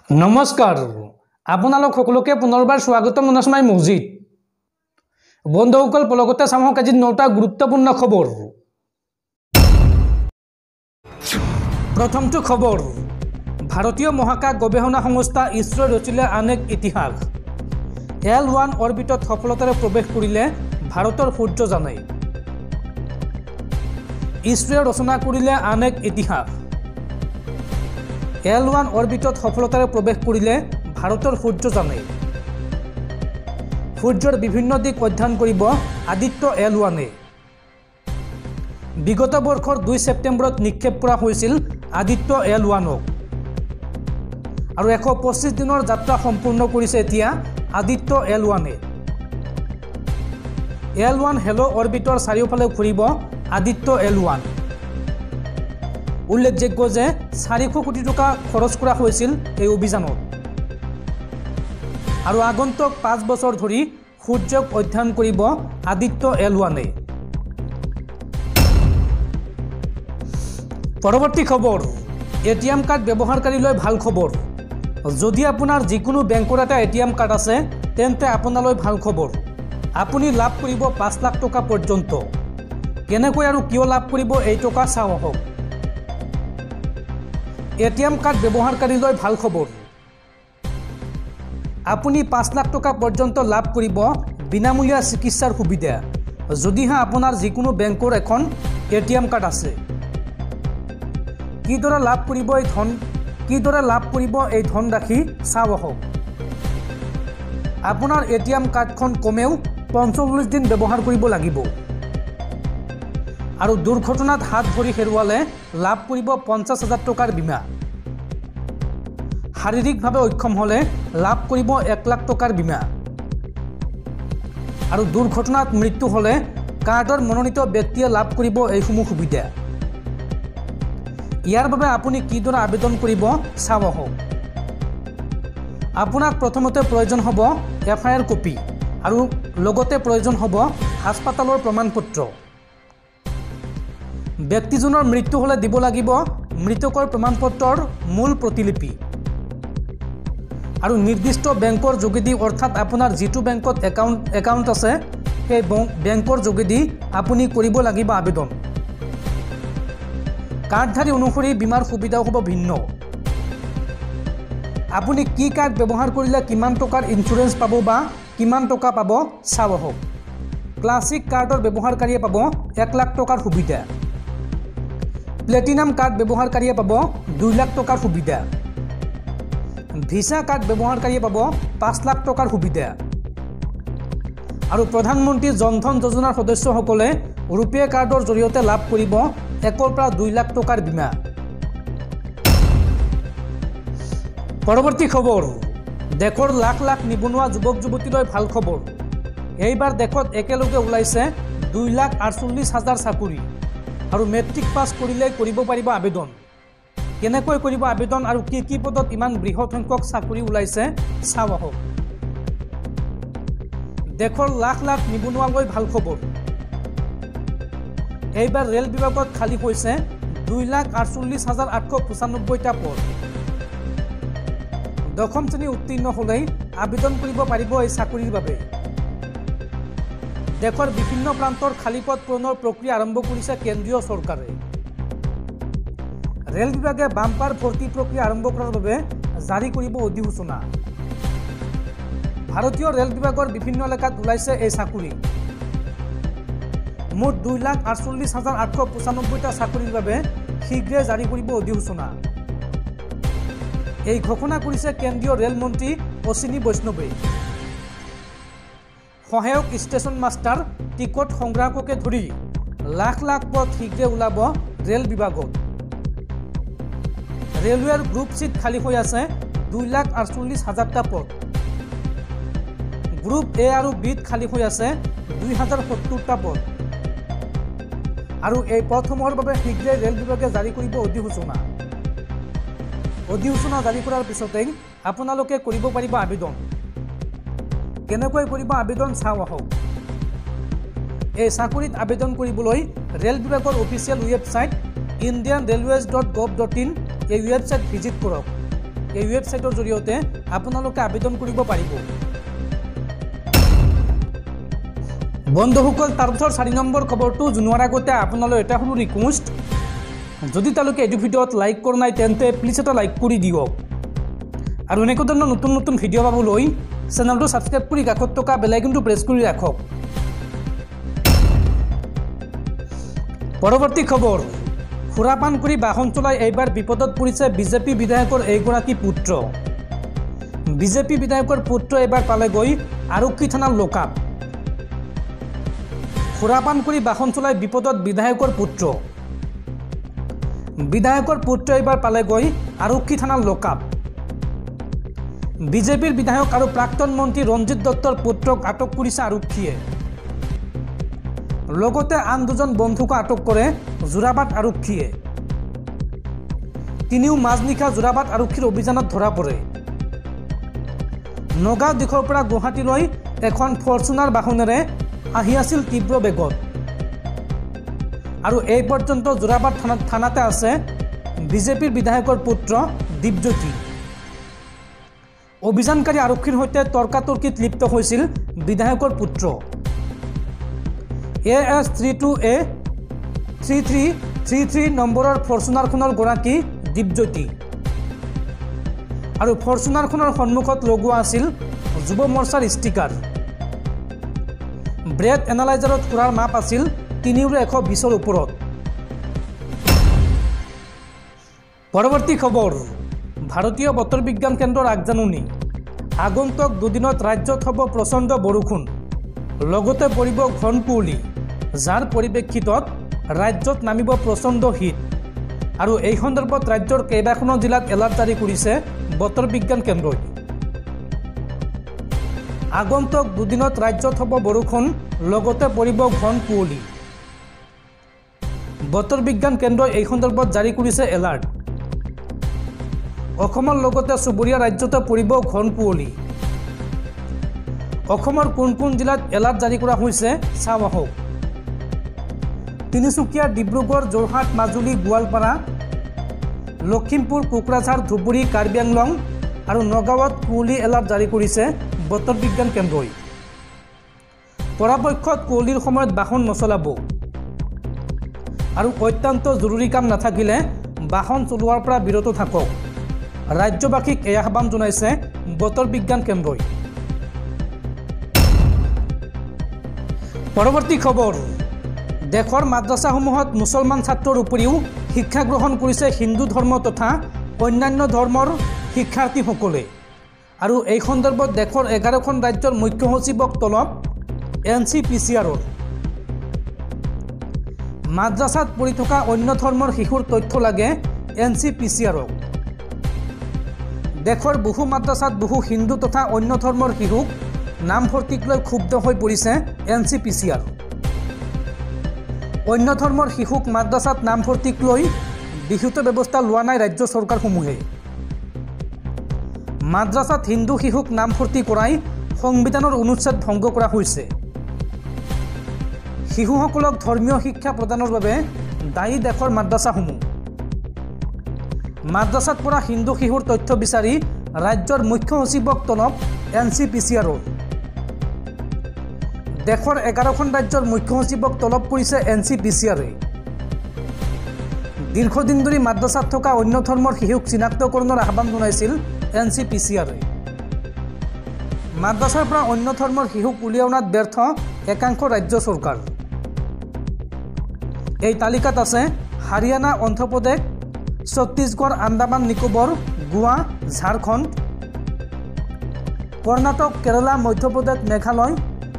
नमस्कार आपनालोक सकलोके पुनर्बार स्वागतम नसमाई मस्जिद बंधुসকল पलकते सामक आज 9टा गुरुत्वपूर्ण खबर। प्रथमটো खबर भारतीय महाकाश गवेषणा संस्था इसरो रचिले आन एक इतिहास। L1 অরবিটত সফলতাৰে प्रवेश करिले भारतर सूर्ययाने। इसरोए रचना करिले आन एक इतिहास। L1 অরবিটত সফলতাৰে प्रवेश करिले भारतर सूर्ययाने। सूर्यर विभिन्न दिक अध्ययन करिब आदित्य L1ए। विगत वर्षर 2 सेप्टेम्बरत निक्षेप करा होइसिल आदित्य L1ক আৰু 125 দিনৰ যাত্ৰা সম্পূৰ্ণ কৰিছে এতিয়া आदित्य L1ए। L1 हेलो অৰবিটৰ চাৰিওফালে ঘূৰিব आदित्य L1। उल्लेखযোগ্য যে 400 কোটি টকা খৰচ কৰা হৈছিল এই অভিযানত আৰু আগন্তুক 5 বছৰ ধৰি সূৰ্যক অধ্যয়ন কৰিব आदित्य L1ए। পৰৱৰ্তী খবৰ এটিএম কাৰ্ড ব্যৱহাৰকাৰীলৈ ভাল খবৰ। যদি আপোনাৰ যিকোনো বেংকৰ এটা এটিএম কাৰ্ড আছে তেন্তে আপোনালৈ ভাল খবৰ। আপুনি লাভ কৰিব 5 লাখ টকা পৰ্যন্ত। কেনেকৈ আৰু কিয় লাভ কৰিব এই টকা চাও আহক। एटीएम कार्ड व्यवहारकारीলৈ ভাল খবৰ। আপুনি 5 লাখ টকা পৰ্যন্ত লাভ কৰিব বিনামূলীয়া চিকিৎসাৰ সুবিধা যদিহে আপোনাৰ যিকোনো বেংকৰ এখন এটিএম কাৰ্ড আছে। কিদৰে লাভ কৰিব এই ধন ৰাখি চাও আহক। আপোনাৰ এটিএম কাৰ্ডখন কমেও 45 দিন ব্যৱহাৰ কৰিব লাগিব আৰু দুৰ্ঘটনাত হাত ভৰি হেৰুৱালে লাভ কৰিব 50,000 টকাৰ বীমা। শাৰীৰিকভাৱে অক্ষম হলে লাভ কৰিব 1 লাখ টকাৰ বীমা আৰু দুৰ্ঘটনাত মৃত্যু হলে কাৰ্ডৰ মনোনীত ব্যক্তিয়ে লাভ কৰিব এইসমূহ সুবিধা। ইয়াৰ বাবে আপুনি কিদৰে আবেদন কৰিব চাও আহক। আপোনাক প্ৰথমতে প্ৰয়োজন হ'ব এফআইআৰ কপি আৰু লগতে প্ৰয়োজন হ'ব হাস্পতালৰ প্ৰমাণপত্ৰ। ব্যক্তিজনৰ মৃত্যু হলে দিব লাগিব মৃতকৰ প্ৰমাণপত্ৰৰ মূল প্ৰতিলিপি আৰু নিৰ্দিষ্ট বেংকৰ যোগেদি অৰ্থাৎ আপোনাৰ যিটো বেংকত একাউণ্ট আছে সেই বেংকৰ যোগেদি আপুনি কৰিব লাগিব আবেদন। কাৰ্ডধাৰী অনুসৰি বীমাৰ সুবিধাও হ'ব ভিন্ন। আপুনি কি কাৰ্ড ব্যৱহাৰ কৰিলে কিমান টকাৰ ইঞ্চুৰেঞ্চ পাব বা কিমান টকা পাব চাও আহক। ক্লাছিক কাৰ্ডৰ ব্যৱহাৰকাৰীয়ে পাব 1 লাখ টকাৰ সুবিধা। প্লেটিনাম কাৰ্ড ব্যৱহাৰকাৰীয়ে পাব 2 লাখ টকাৰ সুবিধা। ভিসা কাৰ্ড ব্যৱহাৰকাৰীয়ে পাব 5 লাখ টকাৰ সুবিধা আৰু প্ৰধানমন্ত্ৰী জনধন যোজনাৰ সদস্যসকলে ৰুপে কাৰ্ডৰ জৰিয়তে লাভ কৰিব 1 পৰা 2 লাখ টকাৰ বীমা। পৰৱৰ্তী খবৰ দেশৰ লাখ লাখ নিবনুৱা যুৱক যুৱতীলৈ ভাল খবৰ। এইবাৰ দেশত একেলগে ওলাইছে 2,48,000 চাকৰি আৰু মেট্ৰিক পাছ কৰিলে কৰিব পাৰিব আবেদন। কেনেকৈ কৰিব আবেদন আৰু কি পদত ইমান বৃহৎ সংখ্যক চাকৰি ওলাইছে চাও আহক। দেশৰ লাখ লাখ নিবনুৱালৈ ভাল খবৰ। এইবাৰ ৰেল বিভাগত খালী হৈছে 2,48,895টা পদ। 10ম শ্ৰেণী উত্তীৰ্ণ হ'লেই আবেদন কৰিব পাৰিব এই চাকৰিৰ বাবে। দেশৰ বিভিন্ন প্ৰান্তৰ খালী পদ পূৰণৰ প্ৰক্ৰিয়া আৰম্ভ কৰিছে কেন্দ্ৰীয় চৰকাৰে। ৰেল বিভাগে বাম্পাৰ ভৰ্তি প্ৰক্ৰিয়া আৰম্ভ কৰাৰ বাবে জাৰি কৰিব অধিসূচনা। ভাৰতীয় ৰেল বিভাগৰ বিভিন্ন এলেকাত ওলাইছে এই চাকৰি। মুঠ 2,48,895টা চাকৰিৰ বাবে শীঘ্ৰে জাৰি কৰিব অধিসূচনা। এই ঘোষণা কৰিছে কেন্দ্ৰীয় ৰেল মন্ত্ৰী অশ্বিনী বৈষ্ণৱে। সহায়ক ষ্টেচন মাষ্টাৰ টিকট সংগ্ৰাহককে ধৰি লাখ লাখ পদ শীঘ্ৰে ওলাব ৰেল বিভাগত। ৰেলৱেৰ গ্ৰুপ চিট খালী হৈ আছে 2,48,000টা পদ। গ্ৰুপ এ আৰু বিত খালী হৈ আছে 2,070টা পদ আৰু এই পদসমূহৰ বাবে শীঘ্ৰে ৰেল বিভাগে জাৰি কৰিব অধিসূচনা। অধিসূচনা জাৰি কৰাৰ পিছতেই আপোনালোকে কৰিব পাৰিব আবেদন। কেনেকৈ কৰিব আবেদন চাও আহক। এই চাকৰিত আবেদন কৰিবলৈ ৰেল বিভাগৰ অফিচিয়েল ৱেবছাইট indianrailways.gov.in এই ৱেবছাইট ভিজিট কৰক। এই ৱেবছাইটৰ জৰিয়তে আপোনালোকে আবেদন কৰিব পাৰিব। বন্ধুসকল, তাৰপিছৰ 4 নম্বৰ খবৰটো জনোৱাৰ আগতে আপোনালৈ এটা সৰু ৰিকুৱেষ্ট, যদি তেওঁলোকে এই ভিডিঅ'ত লাইক কৰা নাই তেন্তে প্লিজ এটা লাইক কৰি দিয়ক আৰু এনেকুৱা ধৰণৰ নতুন নতুন ভিডিঅ' পাবলৈ চেনেলটো ছাবস্ক্ৰাইব কৰি কাষত থকা বেল আইকনটো প্ৰেছ কৰি ৰাখক। পৰৱৰ্তী খবৰ, সুৰাপান কৰি বাহন চলাই এইবাৰ বিপদত পৰিছে বিজেপি বিধায়কৰ এইগৰাকী পুত্ৰ। বিজেপি বিধায়কৰ পুত্ৰ এইবাৰ পালেগৈ আৰক্ষী থানাৰ লকআপ। সুৰাপান কৰি বাহন চলাই বিপদত বিধায়কৰ পুত্ৰ। বিধায়কৰ পুত্ৰ এইবাৰ পালেগৈ আৰক্ষী থানাৰ লকআপ। বিজেপিৰ বিধায়ক আৰু প্ৰাক্তন মন্ত্ৰী ৰঞ্জিত দত্তৰ পুত্ৰক আটক কৰিছে আৰক্ষীয়ে। লগতে আন 2জন বন্ধুকো আটক কৰে যোৰাবাট আৰক্ষীয়ে। তিনিও মাজনিশা যোৰাবাট আৰক্ষীৰ অভিযানত ধৰা পৰে। নগাঁও দিশৰ পৰা গুৱাহাটীলৈ এখন ফৰ্চুনাৰ বাহনেৰে আহি আছিল তীব্ৰ বেগত আৰু এই পৰ্যন্ত যোৰাবাট থানাতে আছে বিজেপিৰ বিধায়কৰ পুত্ৰ দীপজ্যোতি। অভিযানকাৰী আৰক্ষীৰ সৈতে তৰ্কাতৰ্কিত লিপ্ত হৈছিল বিধায়কৰ পুত্ৰ। AS 32A 3333 নম্বৰৰ ফৰ্চুনাৰখনৰ গৰাকী দীপজ্যোতি আৰু ফৰ্চুনাৰখনৰ সন্মুখত লগোৱা আছিল যুৱ মৰ্চাৰ ষ্টিকাৰ। ব্ৰেড এনালাইজাৰত সুৰাৰ মাপ আছিল 320ৰ ওপৰত। পৰৱৰ্তী খবৰ, ভাৰতীয় বতৰ বিজ্ঞান কেন্দ্ৰৰ আগজাননী, আগন্তুক 2 দিনত ৰাজ্যত হ'ব প্ৰচণ্ড বৰষুণ, লগতে পৰিব ঘন কুঁৱলী, যাৰ পৰিপ্ৰেক্ষিতত ৰাজ্যত নামিব প্ৰচণ্ড শীত আৰু এই সন্দৰ্ভত ৰাজ্যৰ কেইবাখনো জিলাত এলাৰ্ট জাৰি কৰিছে বতৰ বিজ্ঞান কেন্দ্ৰই। আগন্তুক 2 দিনত ৰাজ্যত হ'ব বৰষুণ, লগতে পৰিব ঘন কুঁৱলী। বতৰ বিজ্ঞান কেন্দ্ৰই এই সন্দৰ্ভত জাৰি কৰিছে এলাৰ্ট। অসমৰ লগতে চুবুৰীয়া ৰাজ্যতে পৰিব ঘন কুঁৱলী। অসমৰ কোন কোন জিলাত এলাৰ্ট জাৰি কৰা হৈছে চাওঁ আহক। তিনিচুকীয়া, ডিব্ৰুগড়, যোৰহাট, মাজুলী, গোৱালপাৰা, লখিমপুৰ, কোকৰাঝাৰ, ধুবুৰী, কাৰ্বি আংলং আৰু নগাঁৱত কুঁৱলী এলাৰ্ট জাৰি কৰিছে বতৰ বিজ্ঞান কেন্দ্ৰই। পৰাপক্ষত কুঁৱলীৰ সময়ত বাহন নচলাব আৰু অত্যন্ত জৰুৰী কাম নাথাকিলে বাহন চলোৱাৰ পৰা বিৰত থাকক, ৰাজ্যবাসীক এই আহ্বান জনাইছে বতৰ বিজ্ঞান কেন্দ্ৰই। পৰৱৰ্তী খবৰ, দেশৰ মাদ্ৰাছাসমূহত মুছলমান ছাত্ৰৰ উপৰিও শিক্ষা গ্ৰহণ কৰিছে হিন্দু ধৰ্ম তথা অন্যান্য ধৰ্মৰ শিক্ষাৰ্থীসকলে আৰু এই সন্দৰ্ভত দেশৰ 11খন ৰাজ্যৰ মুখ্য সচিবক তলব NCPCRৰ। মাদ্ৰাছাত পঢ়ি থকা অন্য ধৰ্মৰ শিশুৰ তথ্য লাগে NCPCRক। দেশৰ বহু মাদ্ৰাছাত বহু হিন্দু তথা অন্য ধৰ্মৰ শিশুক নামভৰ্তিক লৈ ক্ষুব্ধ হৈ পৰিছে NCPCR। অন্য ধৰ্মৰ শিশুক মাদ্ৰাছাত নামভৰ্তিক লৈ বিহিত ব্যৱস্থা লোৱা নাই ৰাজ্য চৰকাৰসমূহে। মাদ্ৰাছাত হিন্দু শিশুক নামভৰ্তি কৰাই সংবিধানৰ অনুচ্ছেদ ভংগ কৰা হৈছে। শিশুসকলক ধৰ্মীয় শিক্ষা প্ৰদানৰ বাবে দায়ী দেশৰ মাদ্ৰাছাসমূহ। মাদ্ৰাছাত পঢ়া হিন্দু শিশুৰ তথ্য বিচাৰি ৰাজ্যৰ মুখ্য সচিবক তলব NCPCRৰ। দেশৰ 11খন ৰাজ্যৰ মুখ্য সচিবক তলব কৰিছে NCPCRে। দীৰ্ঘদিন ধৰি মাদ্ৰাছাত থকা অন্য ধৰ্মৰ শিশুক চিনাক্তকৰণৰ আহ্বান জনাইছিল NCPCRে। মাদ্ৰাছাৰ পৰা অন্য ধৰ্মৰ শিশুক উলিয়াই অনাত ব্যৰ্থ একাংশ ৰাজ্য চৰকাৰ। এই তালিকাত আছে হাৰিয়ানা, অন্ধ্ৰপ্ৰদেশ, ছত্তীশগড়, আন্দামান নিকোবৰ, গোৱা, ঝাৰখণ্ড, কৰ্ণাটক, কেৰালা, মধ্যপ্ৰদেশ, মেঘালয়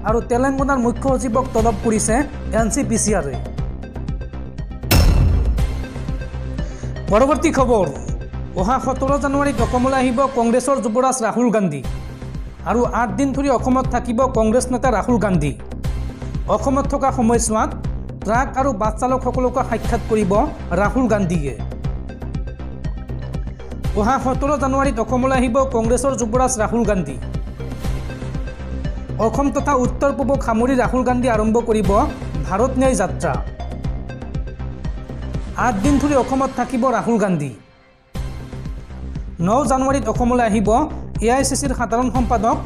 আৰু তেলেংগানাৰ মুখ্য সচিবক তলব কৰিছে NCPCRে। পৰৱৰ্তী খবৰ, অহা 17 জানুৱাৰীত অসমলৈ আহিব কংগ্ৰেছৰ যুৱৰাজ ৰাহুল গান্ধী আৰু 8 দিন ধৰি অসমত থাকিব কংগ্ৰেছ নেতা ৰাহুল গান্ধী। অসমত থকা সময়ছোৱাত ট্ৰাক আৰু বাছ চালকসকলক সাক্ষাৎ কৰিব ৰাহুল গান্ধীয়ে। অহা 17 জানুৱাৰীত অসমলৈ আহিব কংগ্ৰেছৰ যুৱৰাজ ৰাহুল গান্ধী। অসম তথা উত্তৰ পূবক সামৰি ৰাহুল গান্ধী আৰম্ভ কৰিব ভাৰত ন্যায় যাত্ৰা। 8 দিন ধৰি অসমত থাকিব ৰাহুল গান্ধী। 9 জানুৱাৰীত অসমলৈ আহিব AICCৰ সাধাৰণ সম্পাদক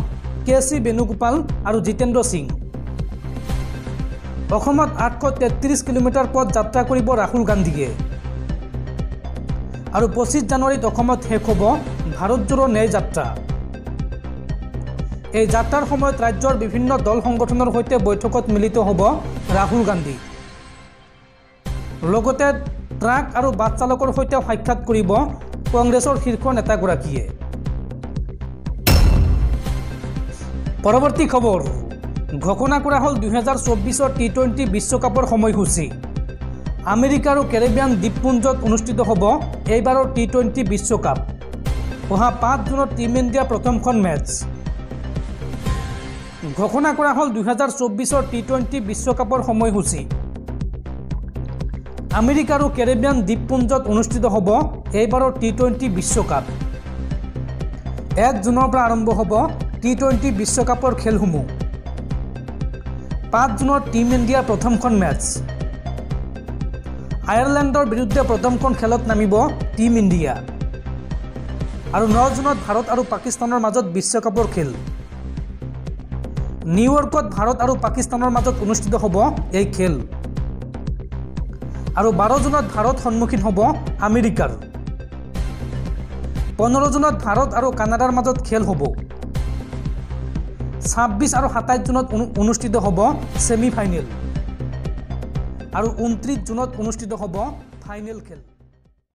KC বেণুগোপাল আৰু জিতেন্দ্ৰ সিং। অসমত 833 কিলোমিটাৰ পথ যাত্ৰা কৰিব ৰাহুল গান্ধীয়ে। আৰু 25 জানুৱাৰীত অসমত শেষ হ'ব ভাৰত জোড়ো ন্যায় যাত্ৰা। এই যাত্ৰাৰ সময়ত ৰাজ্যৰ বিভিন্ন দল সংগঠনৰ সৈতে বৈঠকত মিলিত হ'ব ৰাহুল গান্ধী। লগতে ট্ৰাক আৰু বাছ চালকৰ সৈতে সাক্ষাৎ কৰিব কংগ্ৰেছৰ শীৰ্ষ নেতাগৰাকীয়ে। পৰৱৰ্তী খবৰ ঘোষণা কৰা হ'ল 2024 T20 বিশ্বকাপৰ সময়সূচী। আমেৰিকা আৰু কেৰিবিয়ান দ্বীপপুঞ্জত অনুষ্ঠিত হ'ব এইবাৰৰ T20 বিশ্বকাপ। অহা 5 জুনত টিম ইণ্ডিয়াৰ প্ৰথমখন মেচ ঘোষণা কৰা হ'ল 2024 T20 বিশ্বকাপৰ সময়সূচী। আমেৰিকা আৰু কেৰিবিয়ান দ্বীপপুঞ্জত অনুষ্ঠিত হ'ব এইবাৰৰ T20 বিশ্বকাপ। 1 জুনৰ পৰা আৰম্ভ হ'ব T20 বিশ্বকাপৰ খেলসমূহ। 5 জুনত টিম ইণ্ডিয়াৰ প্ৰথমখন মেচ। আয়াৰলেণ্ডৰ বিৰুদ্ধে প্ৰথমখন খেলত নামিব টিম ইণ্ডিয়া। আৰু 9 জুনত ভাৰত আৰু পাকিস্তানৰ মাজত বিশ্বকাপৰ খেল। নিউয়ৰ্কত ভাৰত আৰু পাকিস্তানৰ মাজত অনুষ্ঠিত হ'ব এই খেল। আৰু 12 জুনত ভাৰত সন্মুখীন হ'ব আমেৰিকাৰ। 15 জুনত ভাৰত আৰু কানাডাৰ মাজত খেল হ'ব। 26 আৰু 27 জুনত অনুষ্ঠিত হ'ব ছেমি ফাইনেল। আৰু 29 জুনত অনুষ্ঠিত হ'ব ফাইনেল খেল।